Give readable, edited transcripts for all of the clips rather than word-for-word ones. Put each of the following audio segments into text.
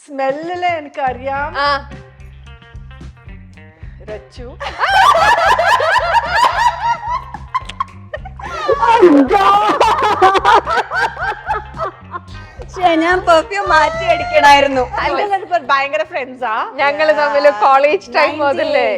സ്മെല്ലില് എനിക്കറിയാം. രച്ചു. ഞാൻ പെർഫ്യൂം മാറ്റി അടിക്കണായിരുന്നു. ഭയങ്കര ഫ്രണ്ട്സാ ഞങ്ങള് തമ്മില് കോളേജ് ടൈം മുതലേ.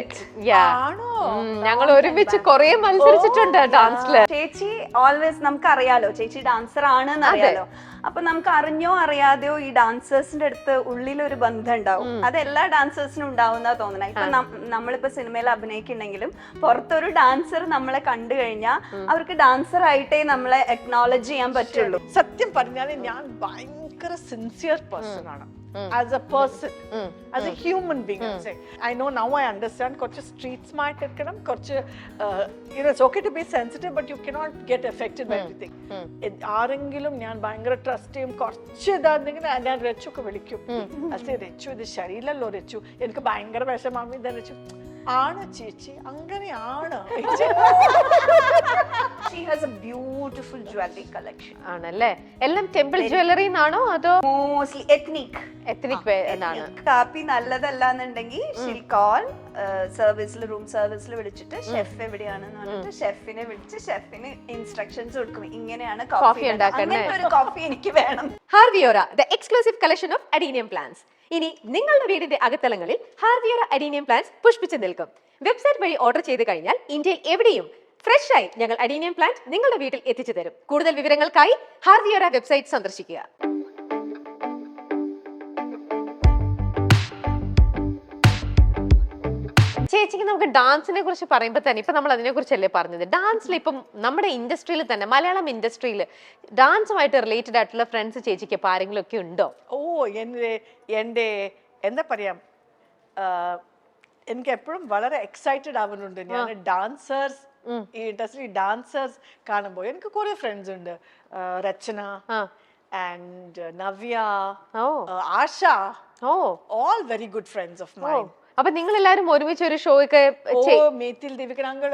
ഞങ്ങൾ ഒരുമിച്ച് കൊറേ മത്സരിച്ചിട്ടുണ്ട് ഡാൻസില്. ചേച്ചി ഓൾവേസ് നമുക്കറിയാലോ, ചേച്ചി ഡാൻസർ ആണെന്ന് അറിയാലോ. അപ്പൊ നമുക്ക് അറിഞ്ഞോ അറിയാതെയോ ഈ ഡാൻസേഴ്സിന്റെ അടുത്ത് ഉള്ളിലൊരു ബന്ധം ഉണ്ടാവും. അത് എല്ലാ ഡാൻസേഴ്സിനും ഉണ്ടാവുന്ന തോന്നണ. ഇപ്പൊ നമ്മളിപ്പോ സിനിമയിൽ അഭിനയിക്കുന്നെങ്കിലും പുറത്തൊരു ഡാൻസർ നമ്മളെ കണ്ടു കഴിഞ്ഞാൽ അവർക്ക് ഡാൻസർ ആയിട്ടേ നമ്മളെ അക്നോളജ് ചെയ്യാൻ പറ്റുള്ളൂ. സത്യം പറഞ്ഞാല് ഞാൻ ഭയങ്കര സിൻസിയർ പേഴ്സൺ ആണ്. As a person, as a human being, I know now I understand. കുറച്ച് street smart ഇരിക്കണം, കുറച്ച് it's okay to be sensitive, but you cannot get affected by everything. ആരെങ്കിലും ഞാൻ ഭയങ്കര ട്രസ്റ്റ് ചെയ്യും, കുറച്ച് ഇതാണെങ്കിൽ ഞാൻ രച്ചുക്കെ വിളിക്കും. അതെ രച്ചു ഇത് ശരിയില്ലല്ലോ രച്ചു, എനിക്ക് ഭയങ്കര വിഷമാമി. ഇതാ രച്ചു ആണ് ചേച്ചി, അങ്ങനെയാണ്. She has a beautiful jewelry collection. ആണല്ലേ? എല്ലാം ടെമ്പിൾ ജ്വല്ലറി എന്നാണോ അതോ മോസ്റ്റ്ലി എത്നിക് എന്നാണ്? കാപ്പി നല്ലതല്ല എന്നുണ്ടെങ്കിൽ she'll call സർവീസിൽ, റൂം സർവീസിൽ വിളിച്ചിട്ട് ഷെഫ് എവിടെയാണെന്ന് പറഞ്ഞിട്ട് ഷെഫിനെ വിളിച്ച് ഷെഫിന് ഇൻസ്ട്രക്ഷൻസ് കൊടുക്കും, ഇങ്ങനെയാണ് കോഫി ഉണ്ടാക്കുന്നത്, ഒരു കോഫി എനിക്ക് വേണം. ഹാർവിയോറ, the exclusive collection of adenium plants. ഇനി നിങ്ങളുടെ വീടിന്റെ അകത്തളങ്ങളിൽ ഹാർവിയോറ അഡീനിയം പ്ലാന്റ്സ് പുഷ്പിച്ചു നിൽക്കും. വെബ്സൈറ്റ് വഴി ഓർഡർ ചെയ്ത് കഴിഞ്ഞാൽ ഇന്ത്യയിൽ എവിടെയും ഫ്രഷ് ആയി ഞങ്ങൾ അഡീനിയം പ്ലാന്റ് നിങ്ങളുടെ വീട്ടിൽ എത്തിച്ചു തരും. കൂടുതൽ വിവരങ്ങൾക്കായി ഹാർവിയോറ വെബ്സൈറ്റ് സന്ദർശിക്കുക. ചേച്ചിക്ക് നമുക്ക് ഡാൻസിനെ കുറിച്ച് പറയുമ്പോൾ തന്നെ ഇപ്പൊ നമ്മൾ അതിനെ കുറിച്ചല്ലേ പറഞ്ഞത്. ഡാൻസിൽ ഇപ്പം നമ്മുടെ ഇൻഡസ്ട്രിയിൽ തന്നെ, മലയാളം ഇൻഡസ്ട്രിയിൽ ഡാൻസുമായിട്ട് റിലേറ്റഡ് ആയിട്ടുള്ള ഫ്രണ്ട്സ് ചേച്ചിക്ക് ഇപ്പൊ ആരെങ്കിലും ഒക്കെ ഉണ്ടോ? എൻ്റെ എന്താ പറയാ, എനിക്ക് എപ്പോഴും വളരെ എക്സൈറ്റഡ് ആവുന്നുണ്ട്. ഞാൻ ഡാൻസേഴ്സ്, ഈ ഇൻഡസ്ട്രി ഡാൻസേഴ്സ് കാണുമ്പോൾ എനിക്ക് കുറെ ഫ്രണ്ട്സ് ഉണ്ട്. Rachana and Navya, Asha, all very good friends of mine. അപ്പൊ നിങ്ങൾ എല്ലാരും ഒരുമിച്ച് ഒരു ഷോയ്ക്ക് മേത്തിൽ ദേവികനാങ്കൾ,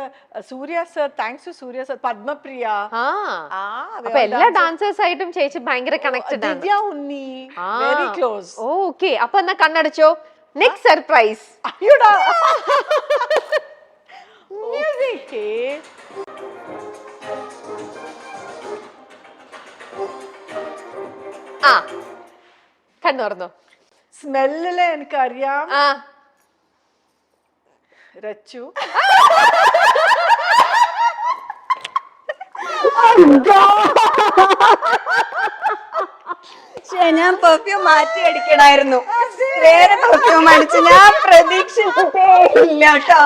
Surya sir, thanks to Surya sir, Padmapriya, അപ്പൊ എല്ലാ ഡാൻസേഴ്സ് ആയിട്ടും ചേച്ചി ഭയങ്കര കണക്റ്റഡ് ആണ്. Divya Unni, very close. Okay, അപ്പൊ എന്നാ കണ്ണടച്ചോ, നെക്സ്റ്റ് സർപ്രൈസ്. അയ്യോടാ മ്യൂസിക്. കണ്ണുറന്നോ? സ്മെല്ലില് എനിക്കറിയാം. രച്ചു. ഞാൻ പെർഫ്യൂം മാറ്റി അടിക്കണായിരുന്നു. വേറെ പെർഫ്യൂം അടിച്ച് ഞാൻ പ്രതീക്ഷിച്ചിട്ടേ ഇല്ല കേട്ടോ.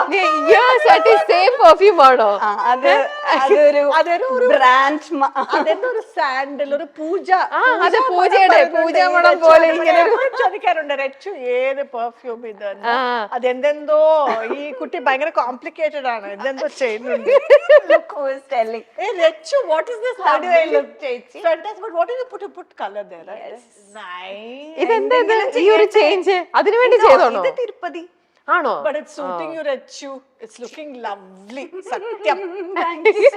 സെയിം പെർഫ്യൂം ആണോ? അതൊരു ബ്രാൻഡ്, അതൊരു സാൻഡൽ, ഒരു പൂജ. അത് പൂജയുടെ പൂജാമണം പോലെ ഇങ്ങനെ ചോദിക്കാറുണ്ട്, രച്ചു ഏത് പെർഫ്യൂം ഇത്? അതെന്തെന്തോ ഈ കുട്ടി ഭയങ്കര കോംപ്ലിക്കേറ്റഡ് ആണ്, എന്തെന്തോ ചെയ്യുന്നുണ്ട്. Rachu, what is this? How do I look, ചേച്ചി? Fantastic, but what did you put color there? Nice. ഇതെന്താ ഈ ഒരു ചേഞ്ച് അതിനു വേണ്ടി ചെയ്തോണോ? ഇത് തിരുപ്പതി ആണോ? But it's suiting you, Rachu. It's looking lovely. സത്യം.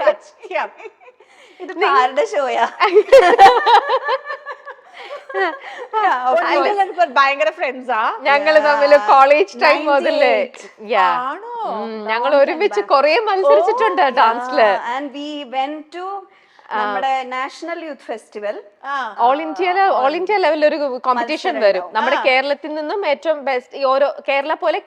സത്യം. ഇത് ആരുടെ ഷോയാ? ഭയങ്കര ഫ്രണ്ട്സാ. ഞങ്ങള് തമ്മില് കോളേജ് ടൈം മുതലേ. ഞങ്ങൾ ഒരുമിച്ച് കൊറേ മത്സരിച്ചിട്ടുണ്ട് ഡാൻസില്. And we went to നമ്മുടെ national youth festival, all India ലെവലിൽ ഒരു കോമ്പറ്റീഷൻ വരും. നമ്മുടെ കേരളത്തിൽ നിന്നും ഏറ്റവും ബെസ്റ്റ്, ഈ ഓരോ കേരള പോലെ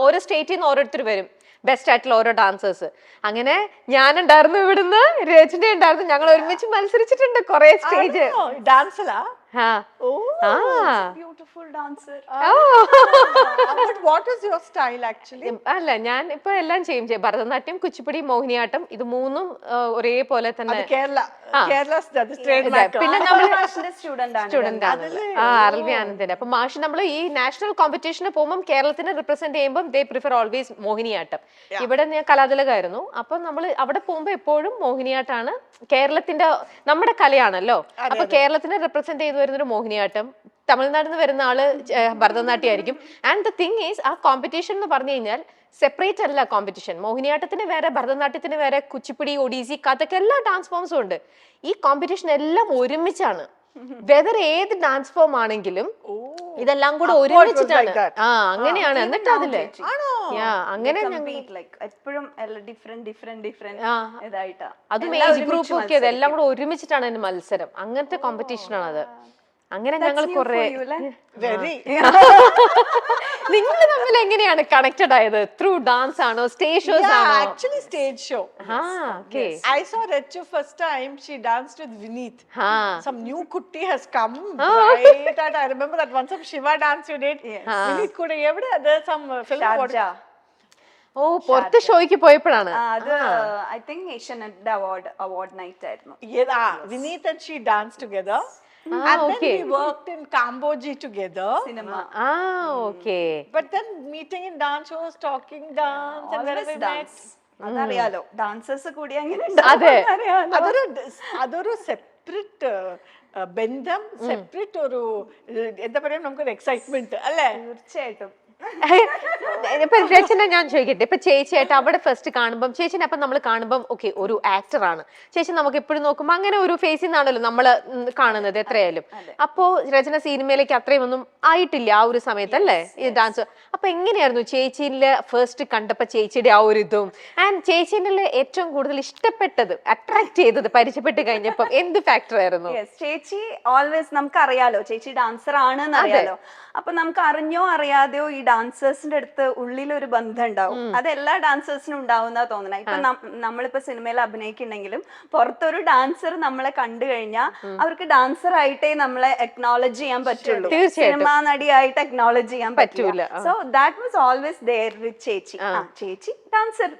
ഓരോ സ്റ്റേറ്റിൽ നിന്ന് ഓരോരുത്തർ വരും, ബെസ്റ്റ് ആയിട്ടുള്ള ഓരോ ഡാൻസേഴ്സ്. അങ്ങനെ ഞാനുണ്ടായിരുന്നു, ഇവിടുന്ന് രചന ഉണ്ടായിരുന്നു. ഞങ്ങൾ ഒരുമിച്ച് മത്സരിച്ചിട്ടുണ്ട് കൊറേ സ്റ്റേജ് ഡാൻസിലാ. Beautiful dancer. What is your style actually? അല്ല, ഞാൻ ഇപ്പൊ എല്ലാം ചെയ്യും. ഭരതനാട്യം, കുച്ചിപ്പുടി, മോഹിനിയാട്ടം, ഇത് മൂന്നും ഒരേപോലെ തന്നെ. പിന്നെ നമ്മള് സ്റ്റുഡന്റ് ആണ് അറൽവി ആനന്ദിന്റെ. അപ്പൊ മാഷ് നമ്മൾ ഈ നാഷണൽ കോമ്പറ്റീഷന് പോകുമ്പോൾ കേരളത്തിനെ റിപ്രസെന്റ് ചെയ്യുമ്പോൾ ദേ പ്രിഫർ ഓൾവേസ് മോഹിനിയാട്ടം. ഇവിടെ ഞാൻ കലാതിലകായിരുന്നു. അപ്പൊ നമ്മൾ അവിടെ പോകുമ്പോ എപ്പോഴും മോഹിനിയാട്ടാണ് കേരളത്തിന്റെ, നമ്മുടെ കലയാണല്ലോ. അപ്പൊ കേരളത്തിനെ റിപ്രസെന്റ് ചെയ്ത് വരുന്നൊരു മോഹിനിയാട്ടം, തമിഴ്നാട്ടിൽ നിന്ന് വരുന്ന ആള് ഭരതനാട്യം ആയിരിക്കും. ആൻഡ് ദ തിങ് ഈസ്, ആ കോമ്പറ്റീഷൻ എന്ന് പറഞ്ഞു കഴിഞ്ഞാൽ സെപ്പറേറ്റ് അല്ല കോമ്പറ്റീഷൻ. മോഹിനിയാട്ടത്തിന് വേറെ, ഭരതനാട്യത്തിന് വേറെ, കുച്ചിപ്പുടി, ഒഡീസി, കഥക്, എല്ലാ ഡാൻസ് ഫോംസും ഉണ്ട്. ഈ കോമ്പറ്റീഷൻ എല്ലാം ഒരുമിച്ചാണ്. വെതർ ഏത് ഡാൻസ് ഫോം ആണെങ്കിലും ഇതെല്ലാം കൂടെ ഒരുമിച്ചിട്ടാണ്. അങ്ങനെയാണ്. എന്നിട്ട് അതില് അങ്ങനെ എപ്പോഴും ഡിഫറെന്റ് ഇതായിട്ടാ. അതും ഏജ് ഗ്രൂപ്പ് ഒക്കെ ഇതെല്ലാം കൂടെ ഒരുമിച്ചിട്ടാണ് അതിന് മത്സരം. അങ്ങനത്തെ കോമ്പറ്റീഷൻ ആണ് അത്. അങ്ങനെ ഞങ്ങൾ കുറെ നിങ്ങൾ തമ്മിൽ എങ്ങനെയാണ് കണക്റ്റഡ് ആയത്? ത്രൂ ഡാൻസ് ആണോ, സ്റ്റേജ് ഷോസ് ആണോ? Actually stage show. Okay. I saw Rechu first time. She danced with Vineet. Some new kutti has come. Right. And I remember that once some Shiva dance you did. Vineet kuda evada there's some film. Sharjah. ഓ, പുറത്ത് ഷോയ്ക്ക് പോയപ്പോഴാണ്. അത് I think Asianet award night ആയിരുന്നു. Vineet and she danced together. And then we worked in Cambodia together. Cinema. Okay. But then meeting in dance shows, talking dance, and wherever we met. അതറിയാലോ, dancers കൂടി അങ്ങനെ അതെ. അതൊരു separate ബന്ധം, separate ഒരു എന്താ പറയാ, നമുക്കൊരു എക്സൈറ്റ്മെന്റ് അല്ലേ? തീർച്ചയായിട്ടും. ഇപ്പൊ രചന ഞാൻ ചോദിക്കട്ടെ, ഇപ്പൊ ചേച്ചിയായിട്ട് അവിടെ ഫസ്റ്റ് കാണുമ്പോൾ ചേച്ചിനെ അപ്പൊ നമ്മൾ കാണുമ്പോൾ ഓക്കെ ഒരു ആക്ടർ ആണ് ചേച്ചി, നമുക്ക് എപ്പോഴും നോക്കുമ്പോ അങ്ങനെ ഒരു ഫേസിൽ നിന്നാണല്ലോ നമ്മള് കാണുന്നത് എത്രയായാലും. അപ്പോ രചന സിനിമയിലേക്ക് അത്രയും ഒന്നും ആയിട്ടില്ല ആ ഒരു സമയത്ത് അല്ലേ ഈ ഡാൻസ്. അപ്പൊ എങ്ങനെയായിരുന്നു ചേച്ചിയിലെ ഫസ്റ്റ് കണ്ടപ്പോ ചേച്ചിയുടെ ആ ഒരു ഇതും, ആൻഡ് ചേച്ചിന്റെ ഏറ്റവും കൂടുതൽ ഇഷ്ടപ്പെട്ടത്, അട്രാക്ട് ചെയ്തത് പരിചയപ്പെട്ട് കഴിഞ്ഞപ്പോ എന്ത് ഫാക്ടർ ആയിരുന്നു? ചേച്ചി ഓൾവേസ് നമുക്ക് അറിയാലോ, ചേച്ചി ഡാൻസർ ആണെന്ന് അറിയാലോ. അപ്പൊ നമുക്ക് അറിഞ്ഞോ അറിയാതെയോ ഈ ഡാൻസേഴ്സിന്റെ അടുത്ത് ഉള്ളിലൊരു ബന്ധം ഉണ്ടാവും. അത് എല്ലാ ഡാൻസേഴ്സിനും ഉണ്ടാവുന്ന തോന്നണ. ഇപ്പൊ നമ്മളിപ്പോ സിനിമയിൽ അഭിനയിക്കുന്നെങ്കിലും പുറത്തൊരു ഡാൻസർ നമ്മളെ കണ്ടു കഴിഞ്ഞാൽ അവർക്ക് ഡാൻസർ ആയിട്ടേ നമ്മളെ അക്നോളജ് ചെയ്യാൻ പറ്റുള്ളൂ, സിനിമാ നടിയായിട്ട് അക്നോളജ് ചെയ്യാൻ പറ്റൂല. So that was always there with ചേച്ചി. ചേച്ചി ഡാൻസർ.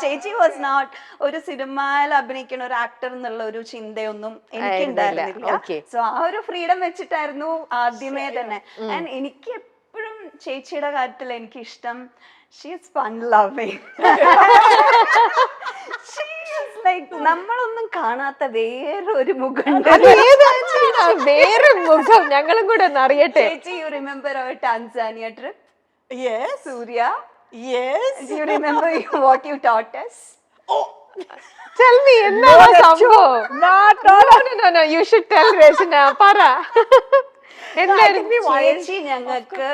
ചേച്ചി വാസ് നോട്ട് ഒരു സിനിമയിൽ അഭിനയിക്കുന്ന ഒരു ആക്ടർ എന്നുള്ള ഒരു ചിന്തയൊന്നും എനിക്ക് ഉണ്ടായിരുന്നില്ല. സോ ആ ഒരു ഫ്രീഡം വെച്ചിട്ടായിരുന്നു ആദ്യമേ തന്നെ. ആൻഡ് എനിക്ക് എപ്പോഴും ചേച്ചിയുടെ കാര്യത്തിൽ എനിക്ക് ഇഷ്ടം, ഷീ ഈസ് ഫൺ ലവിങ്. നമ്മളൊന്നും കാണാത്ത വേറൊരു മുഖമുണ്ട്. വേറെ മുഖം ഞങ്ങളും കൂടെ ഒന്ന് അറിയട്ടെ. ചേച്ചി, you remember our Tanzania trip? Yes. Surya? Yes. Do you remember what you taught us? Oh. Tell me, എന്താണ് സംഭവം? No, you should tell Rachna. പറ. ചേച്ചി ഞങ്ങൾക്ക്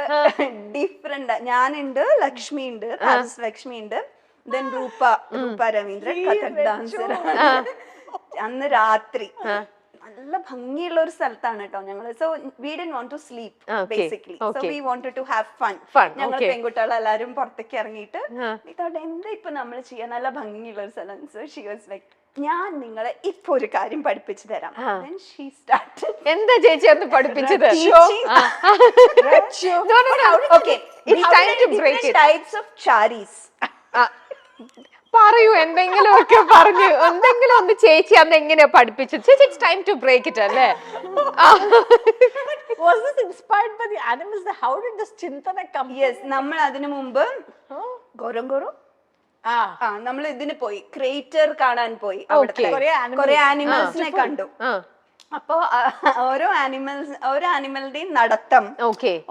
ഡിഫറെന്റ്. ഞാനുണ്ട്, ലക്ഷ്മി ഉണ്ട്, ലക്ഷ്മി ഉണ്ട്, ദെൻ രൂപ രവീന്ദ്രൻ കഥക് ഡാൻസർ. അന്ന് രാത്രി നല്ല ഭംഗിയുള്ള ഒരു സ്ഥലത്താണ് കേട്ടോ ഞങ്ങള്. So we didn't want to sleep basically. So we wanted to have fun. ഞങ്ങൾ പെൺകുട്ടികൾ എല്ലാരും പുറത്തേക്ക് ഇറങ്ങിയിട്ട് ഇതോടെ എന്താ ഇപ്പൊ നമ്മൾ ചെയ്യാൻ, നല്ല ഭംഗിയുള്ള ഒരു സ്ഥലം. സോ ഷീ വാസ് ലൈക്ക്, ഞാൻ നിങ്ങളെ ഇപ്പൊ ഒരു കാര്യം പഠിപ്പിച്ചു തരാം. എന്താ ചേച്ചി അന്ന് പഠിപ്പിച്ചത്? പറയൂ, എന്തെങ്കിലും ഒക്കെ പറഞ്ഞു, എന്തെങ്കിലും ഒന്ന് ചേച്ചി അന്ന് എങ്ങനെയാ പഠിപ്പിച്ചത്? ചേച്ചി it's time to break it അല്ലേ? Was this inspired by the animals? How did this chintana come? Yes, നമ്മൾ അതിനു മുമ്പ് ഗോരംഗോറോ നമ്മൾ ഇതിന് പോയി, ക്രേറ്റർ കാണാൻ പോയി. അവിടുത്തെ കുറെ ആനിമൽസിനെ കണ്ടു. അപ്പൊ ഓരോ ആനിമലിന്റെയും നടത്തം,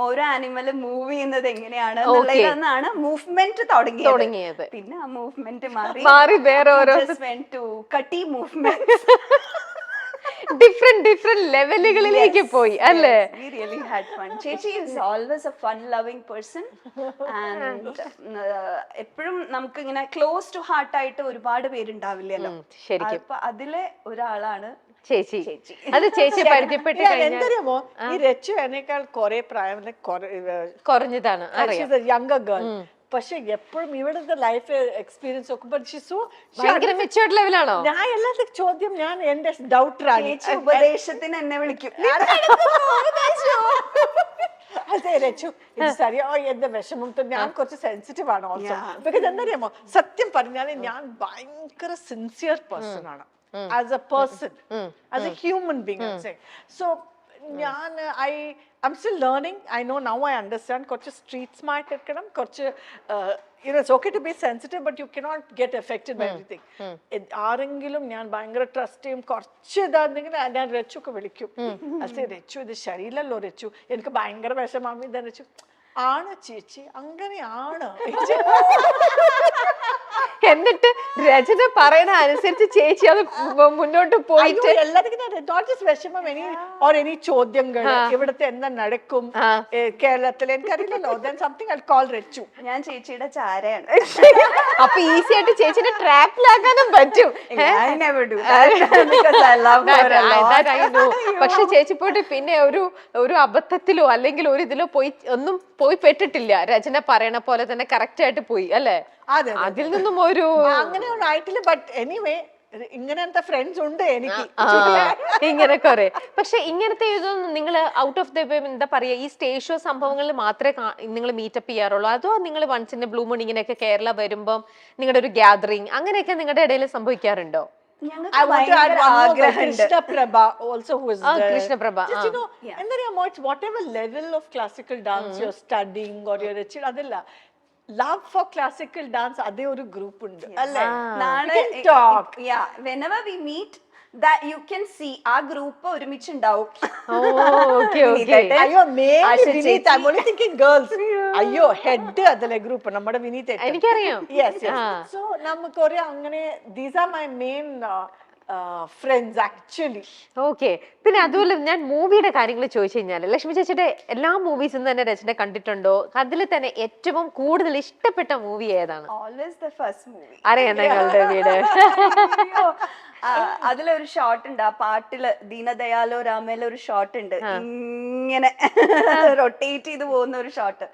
ഓരോ ആനിമൽ മൂവ് ചെയ്യുന്നത് എങ്ങനെയാണ് എന്നുള്ളതാണ് മൂവ്മെന്റ് തുടങ്ങിയത്. പിന്നെ ആ മൂവ്മെന്റ് മാറി വേറെ കട്ടി മൂവ്മെന്റ്, ഡിഫറെന്റ് ലെവലുകളിലേക്ക് പോയി അല്ലേ? We really had fun. ചേച്ചി is always a fun loving person and എപ്പോഴും നമുക്ക് ഇങ്ങനെ ക്ലോസ് ടു ഹാർട്ട് ആയിട്ട് ഒരുപാട് പേരുണ്ടാവില്ലല്ലോ. ശരിക്കും അപ്പൊ അതിലെ ഒരാളാണ് ചേച്ചി. അത് ചേച്ചി പരിചയപ്പെട്ട് എന്തറിയാമോ, ഈ രച്ചു എന്നേക്കാൾ കുറെ പ്രായം കുറഞ്ഞതാണ്, യങ്ങർ ഗേൾ. പക്ഷെ എപ്പോഴും ഇവിടുത്തെ ലൈഫ് എക്സ്പീരിയൻസ് നോക്കുമ്പോൾ മെച്ചൂർഡ് ലെവലാണോ? ഞാൻ എല്ലാത്ത ചോദ്യം, ഞാൻ എന്റെ ഡൗട്ടറാണ്. ഉപദേശത്തിന് എന്നെ വിളിക്കും. അതെ രച്ചു, ഇത് സരിയോ എന്റെ വിഷമം. ഞാൻ കുറച്ച് സെൻസിറ്റീവ് ആണ് ഓൾസോ. ബിക്കോസ് എന്തറിയാമോ, സത്യം പറഞ്ഞാല് ഞാൻ ഭയങ്കര സിൻസിയർ പേഴ്സൺ ആണ്. As a person, as a human being, I'm saying. So, I'm still learning. I know now I understand. Kochu street smart irkanam, kochu it's okay to be sensitive, but you cannot get affected by everything. ആരെങ്കിലും ഞാൻ ഭയങ്കര trust ചെയ്യും, കുറച്ച് ഇതാണെങ്കിൽ ഞാൻ രച്ചുക്ക് വിളിക്കും. അതെ രച്ചു ഇത് ശരിയല്ലല്ലോ രച്ചു, എനിക്ക് ഭയങ്കര വിഷമാമി. ഇതാ രച്ചു ആണ് ചേച്ചി അങ്ങനെയാണ്. എന്നിട്ട് രചന പറയണ അനുസരിച്ച് ചേച്ചി അത് മുന്നോട്ട് പോയിട്ട് എല്ലാത്തിനും വിഷമം ഇനി ചോദ്യങ്ങൾ ഇവിടുത്തെ എന്താ നടക്കും കേരളത്തിൽ എനിക്കറിയില്ലല്ലോ. then something I'll call Rachu. ഞാൻ ചേച്ചിയുടെ ചാരയാണ്. അപ്പൊ ഈസി ആയിട്ട് ചേച്ചിനെ ട്രാപ്പിലാക്കാനും പറ്റും. I never do that because I love her a lot. That I know. പക്ഷെ ചേച്ചി പോയിട്ട് പിന്നെ ഒരു അബദ്ധത്തിലോ അല്ലെങ്കിൽ ഒരു ഇതിലോ പോയി പെട്ടിട്ടില്ല. രചന പറയണ പോലെ തന്നെ കറക്റ്റ് ആയിട്ട് പോയി അല്ലേ? അതിൽ നിന്നും ഒരു അങ്ങനെയൊന്നും ആയിട്ടില്ല. ബട്ട് എനിവേ ഇങ്ങനത്തെ ഫ്രണ്ട്സ് ഉണ്ട് എനിക്ക് ഇങ്ങനെ കുറെ. പക്ഷെ ഇങ്ങനത്തെ ഇതൊന്നും നിങ്ങൾ ഔട്ട് ഓഫ് ദ എന്താ പറയാ ഈ സ്റ്റേജ് ഷോ സംഭവങ്ങളിൽ മാത്രമേ നിങ്ങൾ മീറ്റപ്പ് ചെയ്യാറുള്ളൂ, അതോ നിങ്ങൾ once in a blue moon ഇങ്ങനെയൊക്കെ കേരള വരുമ്പം നിങ്ങളുടെ ഒരു ഗ്യാദറിങ് അങ്ങനെയൊക്കെ നിങ്ങളുടെ ഇടയിൽ സംഭവിക്കാറുണ്ടോ? I want to add one more. Krishna Prabha also, who is there. Krishna Prabha. Just, you know, and then whatever level of classical dance you're studying or you're a child, adilla love for classical dance adhe oru group undu alle. We can talk. Yeah, whenever we meet that you can see our group ഒരുമിച്ച് ഉണ്ടാവും. അയ്യോ Vineeth, I'm only thinking girls. അയ്യോ head അതല്ലേ group നമ്മുടെ വിനീത്. എനിക്കറിയാം. Yes. So നമുക്ക് ഒരു അങ്ങനെ these are my main friends actually. Okay. പിന്നെ അതുപോലെ ഞാൻ മൂവിയുടെ കാര്യങ്ങൾ ചോദിച്ചു കഴിഞ്ഞാൽ ലക്ഷ്മി ചേച്ചിയുടെ എല്ലാ മൂവീസും തന്നെ രചന കണ്ടിട്ടുണ്ടോ? അതിൽ തന്നെ ഏറ്റവും കൂടുതൽ ഇഷ്ടപ്പെട്ട മൂവി ഏതാണ്? Always the first movie. അറിയാം നിങ്ങളുടെ വീട്. അതിലൊരു ഷോട്ട് ഉണ്ട്, ആ പാട്ടില് ദീനദയാലോ രാമയിലെ ഒരു ഷോട്ട് ഉണ്ട്, ഇങ്ങനെ റൊട്ടേറ്റ് ചെയ്ത് പോകുന്ന ഒരു shot.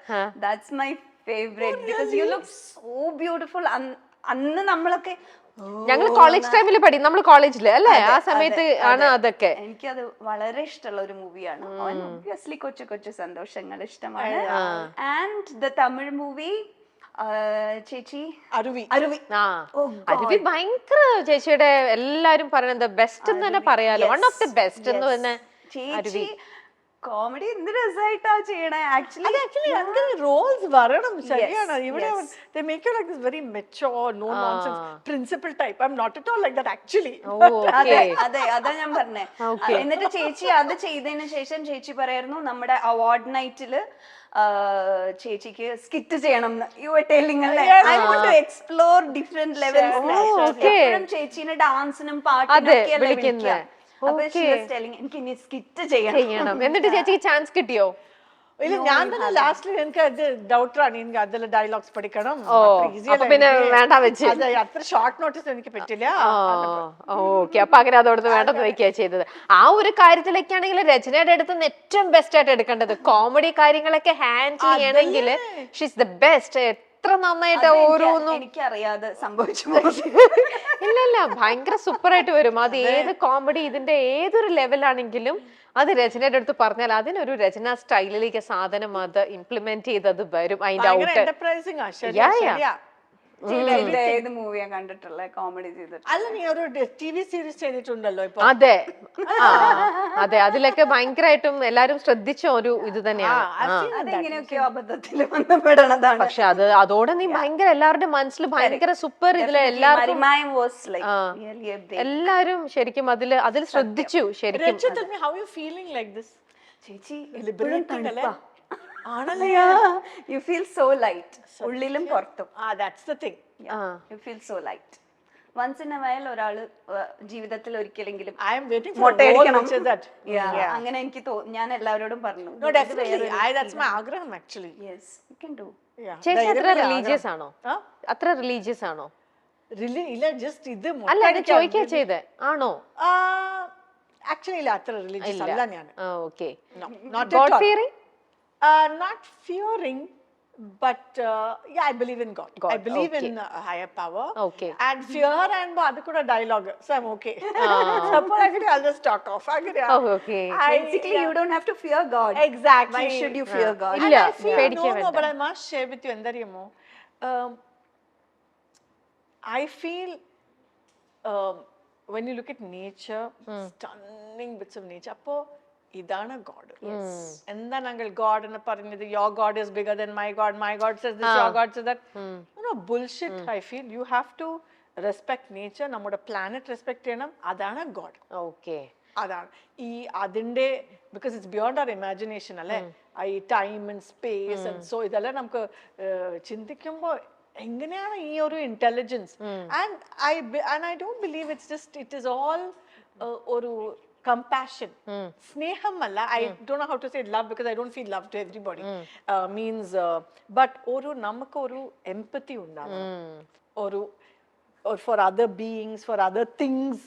That's my favourite because you look so beautiful. അന്ന് നമ്മളൊക്കെ ഞങ്ങൾ കോളേജ് ടൈമിൽ നമ്മൾ കോളേജില് അല്ലേ, ആ സമയത്ത് ആണ് അതൊക്കെ. എനിക്കത് വളരെ ഇഷ്ടമുള്ള ഒരു മൂവിയാണ്. ഒബ്വിയസ്ലി കൊച്ചു കൊച്ചു സന്തോഷങ്ങൾ ഇഷ്ടമാണ്. ആൻഡ് ദ തമിഴ് മൂവി ചേച്ചി അരുവി. അരുവി ഭയങ്കര ചേച്ചിയുടെ എല്ലാരും പറയുന്നത് ബെസ്റ്റ് എന്ന് തന്നെ പറയാലോ, വൺ ഓഫ് ദി ബെസ്റ്റ് എന്ന് തന്നെ. ചേച്ചി കോമഡി എന്ത് രസമായിട്ടാ ചെയ്യണേ. ആക്ച്വലി അങ്ങനെ റോൾസ് വരണം. ശരിയാണ്. ഇവിടെ they make you like this very mature, no nonsense principal type. I'm not at all like that actually. അതാ ഞാൻ പറഞ്ഞേ. എന്നിട്ട് ചേച്ചി അത് ചെയ്തതിന് ശേഷം ചേച്ചി പറയായിരുന്നു നമ്മുടെ അവാർഡ് നൈറ്റില് ചേച്ചിക്ക് സ്കിറ്റ് ചെയ്യണം. യു ആർ ടെല്ലിംഗ് അല്ലേ, I want to explore different levels. എപ്പോഴും ചേച്ചിനെ ഡാൻസിനും പാട്ടിനും ഒക്കെ അല്ലേ വിളിക്കുക. അപ്പൊ she was telling എനിക്ക് ഇനി സ്കിറ്റ് ചെയ്യണം. എന്നിട്ട് ചേച്ചിക്ക് ചാൻസ് കിട്ടിയോ? ഇല്ല, ഞാൻ തന്നെ ലാസ്റ്റിൽ എനിക്ക് അത് ഡൗട്ടറാണ്. എനിക്ക് അതിലെ ഡയലോഗ്സ് പഠിക്കണം. പിന്നെ വേണ്ട വെച്ച് അത്ര ഷോർട്ട് നോട്ടീസ് എനിക്ക് പറ്റില്ല. ഓക്കെ. അപ്പൊ അങ്ങനെ അതോടൊന്ന് വേണ്ടെന്ന് വെക്കുക ചെയ്തത്. ആ ഒരു കാര്യത്തിലൊക്കെയാണെങ്കിൽ രചനയുടെ അടുത്ത് നിന്ന് ഏറ്റവും ബെസ്റ്റ് ആയിട്ട് എടുക്കേണ്ടത് കോമഡി കാര്യങ്ങളൊക്കെ ഹാൻഡിൽ ചെയ്യണമെങ്കിൽ ഷീസ് ദ ബെസ്റ്റ്. എത്ര നന്നായിട്ട് ഓരോന്നും എനിക്കറിയാതെ സംഭവിച്ചു. ഇല്ല ഭയങ്കര സൂപ്പർ ആയിട്ട് വരും. അത് ഏത് കോമഡി ഇതിന്റെ ഏതൊരു ലെവലാണെങ്കിലും അത് രചനയുടെ അടുത്ത് പറഞ്ഞാൽ അതിനൊരു രചന സ്റ്റൈലിലേക്ക് സാധനം അത് ഇംപ്ലിമെന്റ് ചെയ്തത് വരും. അതിന്റെ ഔട്ട് ഏത് മൂവിയാ കണ്ടിട്ടുള്ള കോമഡി ചെയ്തിട്ട്? അല്ല, നീ ഒരു ടിവി സീരീസ് ചെയ്തിട്ടുണ്ടല്ലോ ഇപ്പൊ. അതെ അതെ, അതിലൊക്കെ ഭയങ്കരമായിട്ടും എല്ലാരും ശ്രദ്ധിച്ച ഒരു ഇത് തന്നെയാണ്. അതെങ്ങനെയൊക്കെയോ അബദ്ധത്തിൽ വന്നപ്പെടണതാണ്. പക്ഷെ അതോടെ നീ ഭയങ്കര എല്ലാവരുടെ മനസ്സിൽ ഭയങ്കര സൂപ്പർ ഇതിലെ എല്ലാവരും എല്ലാരും ശരിക്കും അതിൽ ശ്രദ്ധിച്ചു. ശരിക്കും ചേച്ചി you feel so light ഉള്ളിലും പുറത്തും. That's the thing. You feel so light. once in a while ഒരാള് ജീവിതത്തിൽ ഒരിക്കലെങ്കിലും I am waiting for a role which is that. അങ്ങനെ എനിക്ക് ഞാൻ എല്ലാവരോടും പറഞ്ഞു. No, definitely. That's my ആഗ്രഹം actually. Yes, you can do. ചേച്ചി അത്ര റിലീജിയസ് ആണോ? അത്ര റിലീജിയസ് ആണോ? ഇല്ല, ജസ്റ്റ് ഇത് അല്ല അത് ചോദിക്കാ ചെയ്തേ ആണോ? ആക്ച്വലി ഇല്ല, അത്ര റിലീജിയസ് അല്ല ഞാൻ. Okay. God fearing? Not fearing, but yeah, I believe in God. I believe in a higher power. Okay. And fear and adu kuda dialogue, so I'm okay. Suppose I'll just talk off. Okay. Basically, you don't have to fear God. Exactly. Why should you fear God? illa no, but I must share with you endariyamo. I feel when you look at nature, stunning bits of nature, appo idana God. എന്താണ് uncle God എന്ന് പറഞ്ഞത്? Your God is bigger than my God, my God says this, your God says that. No bullshit. I feel you have to respect nature. നമ്മുടെ planet റെസ്പെക്ട് ചെയ്യണം. അതാണ് God. Okay. അതാണ് ഈ അതിന്റെ because it's beyond our imagination അല്ലേ. ഈ time and space and so ഇതെല്ലാം നമുക്ക് ചിന്തിക്കുമ്പോൾ എങ്ങനെയാണ് ഈ ഒരു intelligence and I don't believe it is all ഒരു compassion sneham alla I don't know how to say love because I don't feel love to everybody means but oru namakku oru empathy undavana or for other beings for other things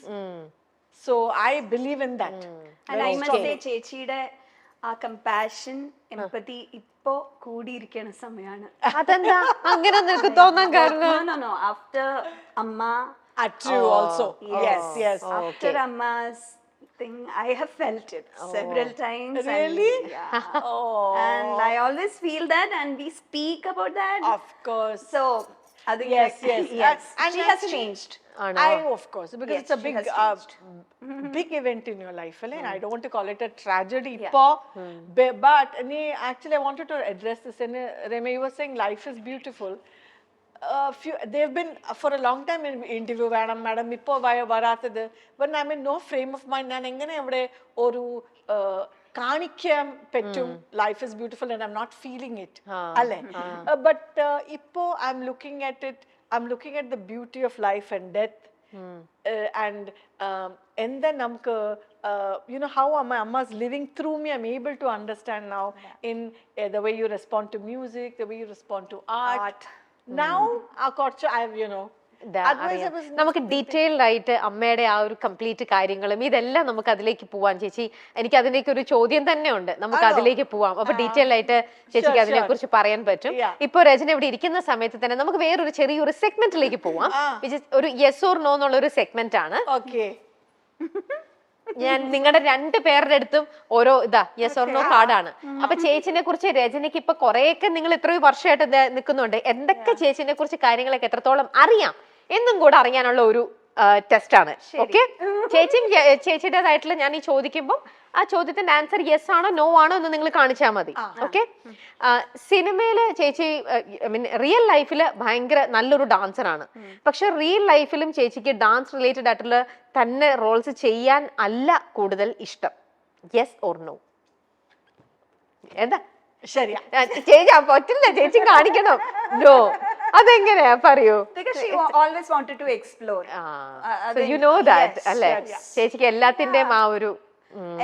so I believe in that and I must say ചേച്ചിയുടെ ആ compassion empathy ഇപ്പോ കൂടിയിരിക്കുന്ന സമയമാണ്. അതെന്താ അങ്ങനെ നിനക്ക് തോന്നാൻ കാരണം? no after amma true also yes after amma's thing I have felt it several times. Really? and, yeah. And I always feel that and we speak about that of course so yes and she has changed. Of course because it's a big big event in your life and I don't want to call it a tragedy but actually I wanted to address this and Rema you were saying life is beautiful. They've been for a long time in interview madam ipo varathathu but I'm in no frame of mind nan engane evade oru കാണിക്കാൻ പറ്റും life is beautiful and I'm not feeling it alle but ipo I'm looking at the beauty of life and death and then namku you know how my amma is living through me I'm able to understand now in the way you respond to music the way you respond to art now I've you know നമുക്ക് detailed ആയിട്ട് അമ്മയുടെ ആ ഒരു complete കാര്യങ്ങളും ഇതെല്ലാം നമുക്ക് അതിലേക്ക് പോവാം ചേച്ചി. എനിക്ക് അതിലേക്ക് ഒരു ചോദ്യം തന്നെ ഉണ്ട്, നമുക്ക് അതിലേക്ക് പോവാം. അപ്പൊ ഡീറ്റെയിൽഡ് ആയിട്ട് ചേച്ചിക്ക് അതിനെ കുറിച്ച് പറയാൻ പറ്റും. ഇപ്പൊ രചന ഇവിടെ ഇരിക്കുന്ന സമയത്ത് തന്നെ നമുക്ക് വേറൊരു ചെറിയൊരു സെഗ്മെന്റിലേക്ക് പോവാം. ഒരു യെസ് ഓർ നോ എന്നുള്ള ഒരു സെഗ്മെന്റ് ആണ്. ഞാൻ നിങ്ങളുടെ 2 പേരുടെ അടുത്തും ഓരോ യെസ് ഓർ നോ കാർഡാണ്. അപ്പൊ ചേച്ചിനെ കുറിച്ച് രചനയ്ക്ക് ഇപ്പൊ കുറെയൊക്കെ നിങ്ങൾ ഇത്രയും വർഷമായിട്ട് നിൽക്കുന്നുണ്ട്, എന്തൊക്കെ ചേച്ചിനെ കുറിച്ച് കാര്യങ്ങളൊക്കെ എത്രത്തോളം അറിയാം എന്നും കൂടെ അറിയാനുള്ള ഒരു ടെസ്റ്റ് ആണ്. ഓക്കെ, ചേച്ചിയുടേതായിട്ടുള്ള ഞാൻ ഈ ചോദിക്കുമ്പോൾ ആ ചോദ്യത്തിന്റെ ആൻസർ യെസ് ആണോ നോ ആണോ എന്ന് നിങ്ങൾ കാണിച്ചാൽ മതി. ഓക്കെ, സിനിമയില് ചേച്ചി റിയൽ ലൈഫില് ഭയങ്കര നല്ലൊരു ഡാൻസർ ആണ്, പക്ഷെ റിയൽ ലൈഫിലും ചേച്ചിക്ക് ഡാൻസ് റിലേറ്റഡ് ആയിട്ടുള്ള തന്നെ റോൾസ് ചെയ്യാൻ അല്ല കൂടുതൽ ഇഷ്ടം. Yes or no? എന്താ ശരിയാ ചേച്ചി? പറ്റില്ല, ചേച്ചി കാണിക്കണം. നോ, അതെങ്ങനെയാ പറയൂ? Because she always wanted to explore. So you know that, അല്ലേ? ചേച്ചിക്ക് എല്ലാത്തിന്റെയും ആ ഒരു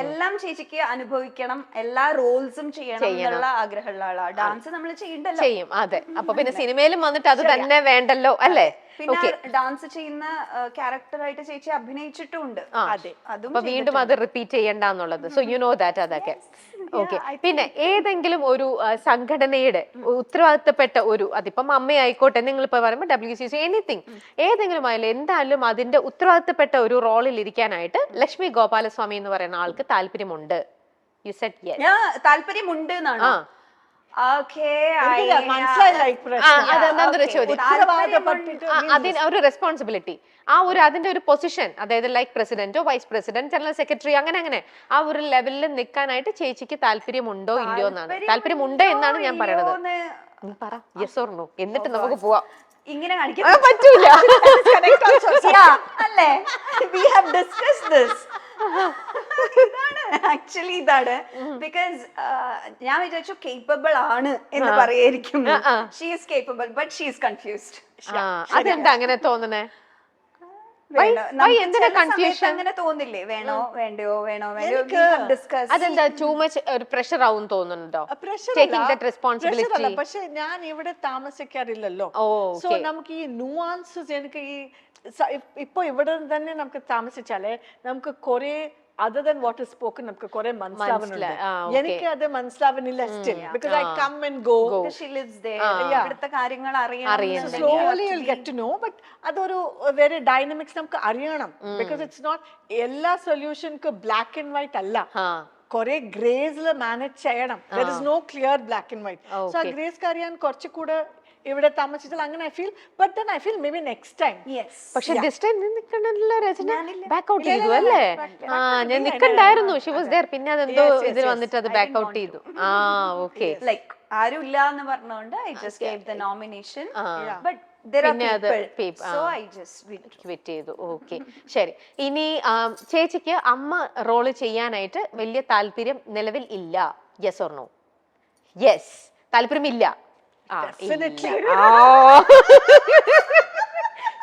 എല്ലാം ചേച്ചിക്ക് അനുഭവിക്കണം, എല്ലാ റോൾസും ചെയ്യണം എന്നുള്ള ആഗ്രഹമുള്ള ആളാണ്. ഡാൻസ് നമ്മൾ ചെയ്യണ്ടല്ലോ. ചെയ്യും, അതെ. അപ്പൊ പിന്നെ സിനിമയിലും വന്നിട്ട് അത് തന്നെ വേണ്ടല്ലോ, അല്ലേ? പിന്നെ ഡാൻസ് ചെയ്യുന്ന ക്യാരക്ടറായിട്ട് ചേച്ചി അഭിനയിച്ചിട്ടുണ്ട്. അതും വീണ്ടും അത് റിപ്പീറ്റ് ചെയ്യണ്ടെന്നുള്ളത്. So you know that. അതൊക്കെ ഓക്കെ. പിന്നെ ഏതെങ്കിലും ഒരു സംഘടനയുടെ ഉത്തരവാദിത്തപ്പെട്ട ഒരു, അതിപ്പം അമ്മയായിക്കോട്ടെ, നിങ്ങൾ ഇപ്പൊ പറയുമ്പോൾ WCC എനിത്തിങ്, ഏതെങ്കിലും ആയാലും എന്തായാലും അതിന്റെ ഉത്തരവാദിത്തപ്പെട്ട ഒരു റോളിൽ ഇരിക്കാനായിട്ട് ലക്ഷ്മി ഗോപാലസ്വാമി എന്ന് പറയുന്ന ആൾക്ക് താല്പര്യമുണ്ട്. You said yes. താല്പര്യമുണ്ട് എന്നാണ്. ഒരു റെസ്പോൺസിബിലിറ്റി, ആ ഒരു അതിന്റെ ഒരു പൊസിഷൻ, അതായത് ലൈക്ക് പ്രസിഡന്റോ വൈസ് പ്രസിഡന്റ് ജനറൽ സെക്രട്ടറി അങ്ങനെ ആ ഒരു ലെവലിൽ നിൽക്കാനായിട്ട് ചേച്ചിക്ക് താല്പര്യമുണ്ടോ ഇല്ലയോ എന്നാണ്. താല്പര്യമുണ്ട് എന്നാണ് ഞാൻ പറയണത്. നീ പറ യെസ് ഓർ നോ, എന്നിട്ട് നമുക്ക് പോവാം. ഇങ്ങനെ കാണിക്കാൻ പറ്റൂല അല്ലേ? We have discussed this. Actually ഇതാണ് ബിക്കോസ് ഞാൻ വിചാരിച്ചു കേപ്പബിൾ ആണ് എന്ന് പറയായിരിക്കും. She is capable but she is confused. അതെന്താ അങ്ങനെ തോന്നണേ? അങ്ങനെ തോന്നില്ലേ? വേണോ വേണ്ടയോ അതെന്താ ടൂ മച്ച് ഒരു പ്രഷർ ആവും തോന്നുന്നുണ്ടോ? റെസ്പോൺസിബിലിറ്റി. പക്ഷെ ഞാൻ ഇവിടെ താമസിക്കാറില്ലല്ലോ, സോ നമുക്ക് ഈ നുവാൻസസ്, എനിക്ക് ഈ ഇപ്പൊ ഇവിടെ തന്നെ നമുക്ക് താമസിച്ചാലേ നമുക്ക് കുറെ other than what is spoken നമുക്ക് കുറെ മനസ്സിലാവുന്നുണ്ട്. എനിക്ക് അത് മനസ്സിലാവുന്നില്ല still because I come and go. She lives there. ഇവിടുത്തെ കാര്യങ്ങൾ അറിയണം. Slowly you'll get to know, but അതൊരു very dynamics നമുക്ക് അറിയണം because it's not എല്ലാ സൊല്യൂഷൻക്ക് black and white അല്ല. കുറെ ഗ്രേസില് മാനേജ് ചെയ്യണം. There is no clear black and white. So ആ ഗ്രേസ് അറിയാൻ കുറച്ചുകൂടെ ഇവിടെ താമസിച്ചാൽ അങ്ങനെ I feel. But then I feel maybe next time. പക്ഷെ ദിസ് ടൈം നിൽക്കണല്ലോ രചന, ബാക്ക് ഔട്ട് ചെയ്തു അല്ലേ? ഞാൻ നിൽക്കണ്ടായിരുന്നു, ഷി വാസ് ദേർ. പിന്നെ അതെന്തോ ഇതിൽ വന്നിട്ട് അത് ബാക്ക് ഔട്ട് ചെയ്തു. ഓക്കെ, ലൈക്ക് ആരും ഇല്ല എന്ന് പറഞ്ഞുകൊണ്ട് I just gave the nomination but പിന്നെ അത് ക്വിറ്റ് ചെയ്തു. ഓക്കെ, ശരി. ഇനി ചേച്ചിക്ക് അമ്മ റോള് ചെയ്യാനായിട്ട് വലിയ താല്പര്യം നിലവിൽ ഇല്ല. Yes or no? യെസ്, താല്പര്യമില്ല. ആ, Definitely. ഇല്ല. ആ.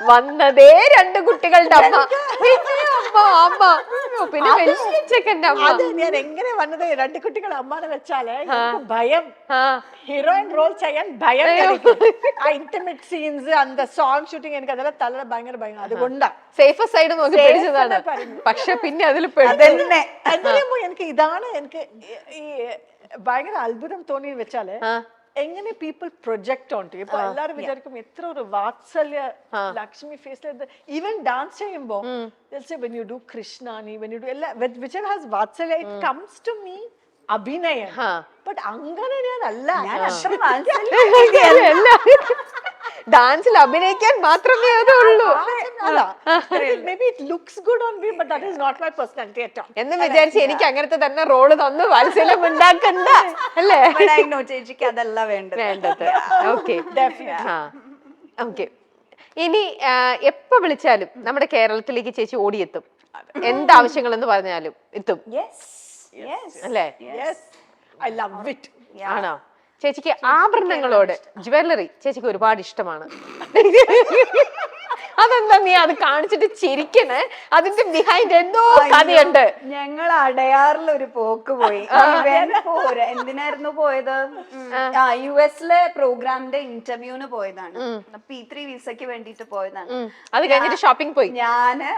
വന്നതേ 2 കുട്ടികളുടെ അമ്മ, പിന്നെ അമ്മ അമ്മ, പിന്നെ വലിയ ചെക്കൻ്റെ അമ്മ. അത് ഞാൻ എങ്ങനെ വന്നത് 2 കുട്ടികൾ അമ്മാനെ വെച്ചാല് എനിക്ക് ഭയം, ഹീറോയിൻ റോൾ ചെയ്യാൻ ഭയം. ആ ഇന്റിമേറ്റ് സീൻസ്, അന്ത സോങ് ഷൂട്ടിംഗ്, എനിക്ക് അതെല്ലാം തല ഭയങ്കര ഭയം. അതുകൊണ്ടാ സേഫ് സൈഡ് നോക്കി പിടിച്ചതാണ്. പക്ഷെ പിന്നെ അതിൽ എനിക്ക് ഇതാണ് എനിക്ക് ഈ ഭയങ്കര അത്ഭുതം തോന്നി വെച്ചാല് എങ്ങനെ പീപ്പിൾ പ്രൊജക്ട് ഓൺ ടു. ഇപ്പൊ എല്ലാരും വിചാരിക്കും എത്ര ഒരു വാത്സല്യ ലക്ഷ്മി ഫേസിൽ. ഈവൻ ഡാൻസ് ചെയ്യുമ്പോ when you do Krishnani, when you do എല്ലാ whichever has വാത്സല്യ, it comes to me അഭിനയം. ബട്ട് അങ്ങനെ ഞാനല്ല, ഡാൻസിൽ അഭിനയിക്കാൻ മാത്രമേ അതുള്ളൂ maybe it looks good on me, but that is not my personality at all. എന്ന് വിചാരിച്ച് എനിക്ക് അങ്ങനത്തെ തന്നെ റോള് തന്നു വാത്സല്യം ഉണ്ടാക്കണ്ട അല്ലേ? ചേച്ചിക്ക് അതല്ല വേണ്ടത്. Okay, okay. ഇനി എപ്പോ വിളിച്ചാലും നമ്മുടെ കേരളത്തിലേക്ക് ചേച്ചി ഓടിയെത്തും. എന്താവശ്യങ്ങളെന്ന് പറഞ്ഞാലും എത്തും അല്ലേ? Yes, I love it. ആണോ? ചേച്ചിക്ക് ആഭരണങ്ങളോട്, ജ്വല്ലറി ചേച്ചിക്ക് ഒരുപാട് ഇഷ്ടമാണ്. അതെന്താ നീ അത് കാണിച്ചിട്ട് ചിരിക്കണേ? അതിന്റെ ബിഹൈൻഡ് എന്തോ കഥയുണ്ട്. ഞങ്ങൾ അടയാറിൽ ഒരു പോക്ക് പോയി. എന്തിനായിരുന്നു പോയത്? US-ലെ പ്രോഗ്രാമിന്റെ ഇന്റർവ്യൂവിന് പോയതാണ്. P3 വിസയ്ക്ക് വേണ്ടിട്ട് പോയതാണ്. അത് കഴിഞ്ഞിട്ട് ഷോപ്പിംഗ് പോയി. ഞാന്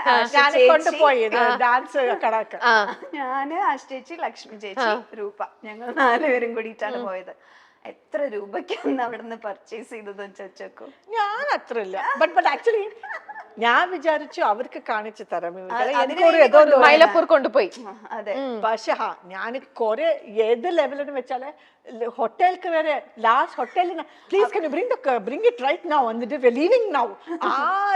ഡാൻസ് കടക്ക്, ഞാന് ആശ്ചേച്ചി, ലക്ഷ്മി ചേച്ചി, രൂപ, ഞങ്ങൾ 4 പേരും കൂടിയിട്ടാണ് പോയത്. എത്ര രൂപയ്ക്കാണ് അവിടെ നിന്ന് പർച്ചേസ് ചെയ്തത് ചോദിച്ചോക്കോ? ഞാൻ അത്ര ഇല്ല. ബട്ട് ആക്ച്വലി ഞാൻ വിചാരിച്ചു അവർക്ക് കാണിച്ചു തരാം. മൈലപ്പൂർ കൊണ്ടുപോയി. അതെ. പക്ഷെ ഞാൻ കൊറേ ഏത് ലെവലെന്ന് വെച്ചാല് ഹോട്ടൽക്ക് വരെ ലാസ്റ്റ് ഹോട്ടലിൽ please can you bring it right now എന്നിട്ട് വി ലീവിംഗ് നൗ.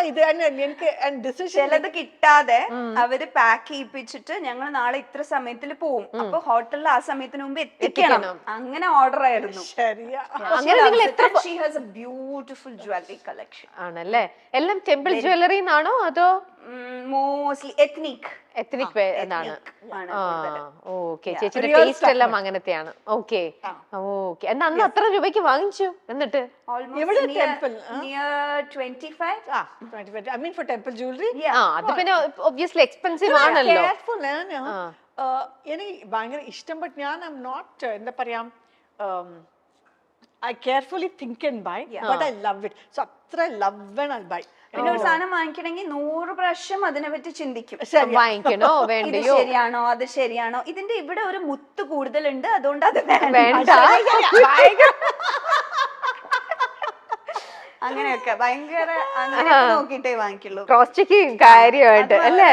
ഇത് തന്നെ എനിക്ക് ഡിസിഷൻ. ചിലത് കിട്ടാതെ അവര് പാക്ക് ചെയ്യിപ്പിച്ചിട്ട് ഞങ്ങൾ നാളെ ഇത്ര സമയത്തിൽ പോവും, അപ്പൊ ഹോട്ടലിൽ ആ സമയത്തിന് മുമ്പ് എത്തിക്കണം. അങ്ങനെ ഓർഡർ ആയിരുന്നു. ശരിയാ. She has a beautiful jewelry collection. ആണല്ലേ? എല്ലാം ടെമ്പിൾ ജ്വല്ലറി എന്നാണോ അതോ മോസ്റ്റ്ലി എത്നിക് എന്നാണ്? ഓക്കെ, ചേച്ചിയുടെ ടേസ്റ്റ് എല്ലാം അങ്ങനത്തെയാണ്. Okay, okay. എന്നാ അന്ന് അത്ര രൂപയ്ക്ക് വാങ്ങിച്ചു? എന്നിട്ട് അത് പിന്നെ ഒബ്വിയസ്ലി എക്സ്പെൻസീവ് ആണല്ലോ. എനിക്ക് ഭയങ്കര ഇഷ്ടം. ബട്ട് ഞാൻ ഐ എം നോട്ട്, എന്താ പറയാ, I carefully think and buy, but I love it. So atra love and I'll buy. പിന്നെ ഒരു സാധനം വാങ്ങിക്കണമെങ്കിൽ 100 പ്രാവശ്യം അതിനെ പറ്റി ചിന്തിക്കും. വാങ്ങിക്കണോ വേണ്ടയോ, ഇത് ശരിയാണോ അത് ശരിയാണോ, ഇതിന്റെ ഇവിടെ ഒരു മുത്ത് കൂടുതലുണ്ട് അതുകൊണ്ട് അത് വേണ്ട, അങ്ങനെയൊക്കെ ഭയങ്കര അങ്ങനെ നോക്കിട്ടേ വാങ്ങിക്കുള്ളൂ. ക്രോസ് ചെക്കിങ് കാര്യമായിട്ട് അല്ലേ?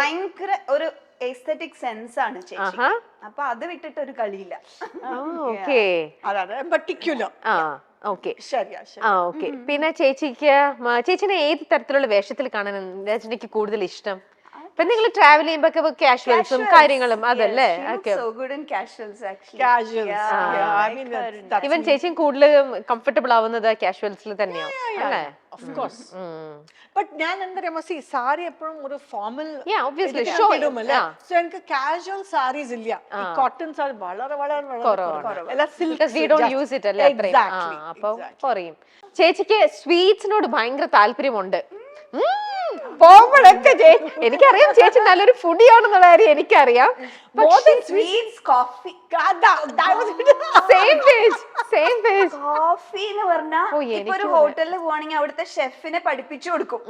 ഭയങ്കര ഒരു എസ്തെറ്റിക് സെൻസ് ആണ് ചേച്ചി. അപ്പൊ അത് വിട്ടിട്ട് ഒരു കളിയില്ല. പിന്നെ ചേച്ചിനെ ഏത് തരത്തിലുള്ള വേഷത്തിൽ കാണാൻ രചനയ്ക്ക് കൂടുതൽ ഇഷ്ടം? ഇപ്പൊ നിങ്ങൾ ട്രാവൽ ചെയ്യുമ്പോ കാഷ്വൽസും കാര്യങ്ങളും അതല്ലേ? ഇവൻ ചേച്ചിയും കൂടുതൽ കംഫർട്ടബിൾ ആവുന്നത് കാഷ്വൽസിൽ തന്നെയാണ് അല്ലേ? ബട്ട് ഞാൻ എന്താ പറയാ, സാരി എപ്പോഴും ഒരു ഫോർമൽ ഇടുമല്ലേ? സോ എനിക്ക് കാഷ്വൽ സാരീസ് ഇല്ല. ഈ കോട്ടൺ സാരി വളരെ വളരെ കുറയും. ചേച്ചിക്ക് സ്വീറ്റ്സിനോട് ഭയങ്കര താല്പര്യമുണ്ട്. പോകുമ്പോഴൊക്കെ എനിക്കറിയാം ചേച്ചി നല്ലൊരു ഫുഡിയാണെന്നുള്ള കാര്യം എനിക്കറിയാം. കോഫി എന്ന് പറഞ്ഞാൽ ഒരു ഹോട്ടലിൽ പോവാണെങ്കിൽ അവിടുത്തെ ഷെഫിനെ പഠിപ്പിച്ചു കൊടുക്കും.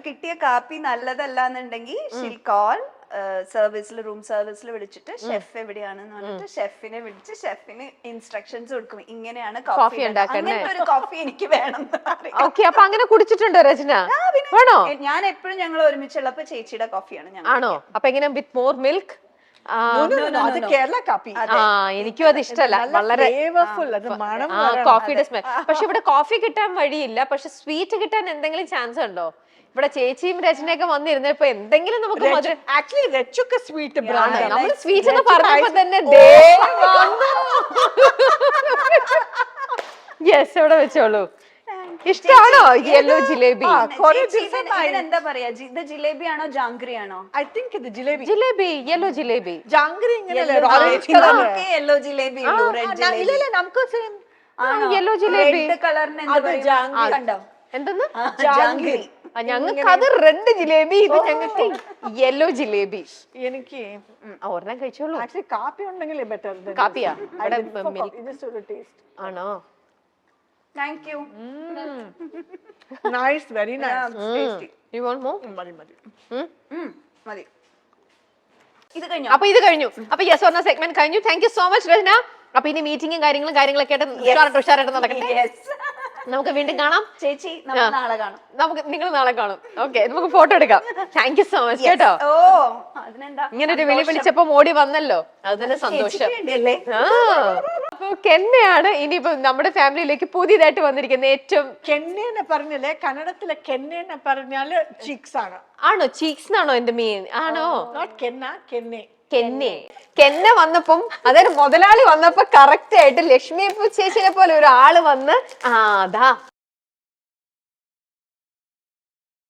കിട്ടിയ കാപ്പി നല്ലതല്ല എന്നുണ്ടെങ്കിൽ ഷീൽ കോൾ റൂം സർവീസിൽ വിളിച്ചിട്ട് ഷെഫ് എവിടെയാണെന്ന് പറഞ്ഞിട്ട് ഷെഫിനെ വിളിച്ച് ഷെഫിന് ഇൻസ്ട്രക്ഷൻസ് കൊടുക്കും. ഇങ്ങനെയാണ് കോഫി ഉണ്ടാക്കാൻ, ഒരു കോഫി എനിക്ക് വേണം. അപ്പൊ അങ്ങനെ കുടിച്ചിട്ടുണ്ടോ രചന? ഞാൻ എപ്പോഴും ഞങ്ങൾ ഒരുമിച്ചുള്ളപ്പോ ചേച്ചിയുടെ കോഫിയാണ്. ആണോ? അപ്പൊ എങ്ങനെ വിത്ത് മോർ മിൽക്ക്? എനിക്കും അത് ഇഷ്ടമല്ല. വളരെ കോഫിയുടെ സ്മെൽ. പക്ഷെ ഇവിടെ കോഫി കിട്ടാൻ വഴിയില്ല. പക്ഷെ സ്വീറ്റ് കിട്ടാൻ എന്തെങ്കിലും ചാൻസ് ഉണ്ടോ? ഇവിടെ ചേച്ചിയും രചനയൊക്കെ വന്നിരുന്നപ്പോ എന്തെങ്കിലും നമുക്ക് നമ്മള് സ്വീറ്റ് എന്ന് പറഞ്ഞപ്പോ തന്നെ യെസ്, എവിടെ വെച്ചോളൂ. ഇഷ്ടാണോ യെല്ലോ ജിലേബി? കുറെ ചേച്ചി, ദിവസമായി. ഇതിനെന്താ പറയാ ഇത് ജിലേബി ആണോ ജാംഗ്രി ആണോ? ഐ തിങ്ക് ഇത് ജിലേബി. ജിലേബി, യെല്ലോ ജിലേബി. ജാംഗ്രി ഇങ്ങനെയല്ലേ ഓറഞ്ച് കളർ. നമുക്ക് യെല്ലോ ജിലേബി ഉള്ളൂ, റെഡ് ജിലേബി ഇല്ല നമുക്ക് സെയിം. യെല്ലോ ജിലേബി. റെഡ് കളറിന് എന്താ അത് പറയാ? ജാംഗ്രി. കണ്ടോ? എന്തെന്ന്? ജാംഗ്രി. ഞങ്ങൾക്ക് അത് റെഡ് ജിലേബി, ഇത് ഞങ്ങൾക്ക് യെല്ലോ ജിലേബി. എനിക്ക് ഒരെണ്ണം കഴിച്ചോളൂ. ആക്ച്വലി കാപ്പി ഉണ്ടെങ്കിൽ ബെറ്റർ. കാപ്പിയാ? ഇവിടെ ജസ്റ്റ് ഒരു ടേസ്റ്റ്. ആണോ? Thank you. Nice, very nice. You want more? മതി മതി. മതി. ഇത് കഴിഞ്ഞോ? അപ്പൊ ഇത് കഴിഞ്ഞു. അപ്പൊ യെസ് പറഞ്ഞ സെഗ്മെന്റ് കഴിഞ്ഞു. താങ്ക് യു സോ മച്ച് രചന. അപ്പൊ ഇനി മീറ്റിംഗും കാര്യങ്ങളൊക്കെ ആയിട്ട് ഉഷാറായിട്ട് നടക്കട്ടെ. Yes. നമുക്ക് വീണ്ടും കാണാം ചേച്ചി, നമ്മൾ നാളെ കാണും. നിങ്ങൾ നാളെ കാണും. ഓക്കെ, നമുക്ക് ഫോട്ടോ എടുക്കാം. താങ്ക് യു സോ മച്ച് കേട്ടോ. ഓ, അതിനെന്താ? ഇങ്ങനെ ഒരു വിളി വിളിച്ചപ്പോ ഓടി വന്നല്ലോ, അത് തന്നെ സന്തോഷം. ചേച്ചിക്ക് വേണ്ടിയല്ലേ? അപ്പൊ കെന്നയാണ് ഇനിയിപ്പോ നമ്മുടെ ഫാമിലിയിലേക്ക് പുതിയതായിട്ട് വന്നിരിക്കുന്ന ഏറ്റവും. കെന്നെന്ന് പറഞ്ഞാലേ കന്നഡത്തിലെ കെന്നെന്ന് പറഞ്ഞാല് ചീക്സ് ആണ്. ആണോ? ചീക്സ് എന്നാണോ എന്റെ മീൻ? ആണോ? നോട്ട് കെന്ന, കെന്നെ. കെന്ന വന്നപ്പം, അതായത് മുതലാളി വന്നപ്പോ കറക്റ്റ് ആയിട്ട് ലക്ഷ്മി ചേച്ചിനെ പോലെ ഒരാള് വന്ന് അതാ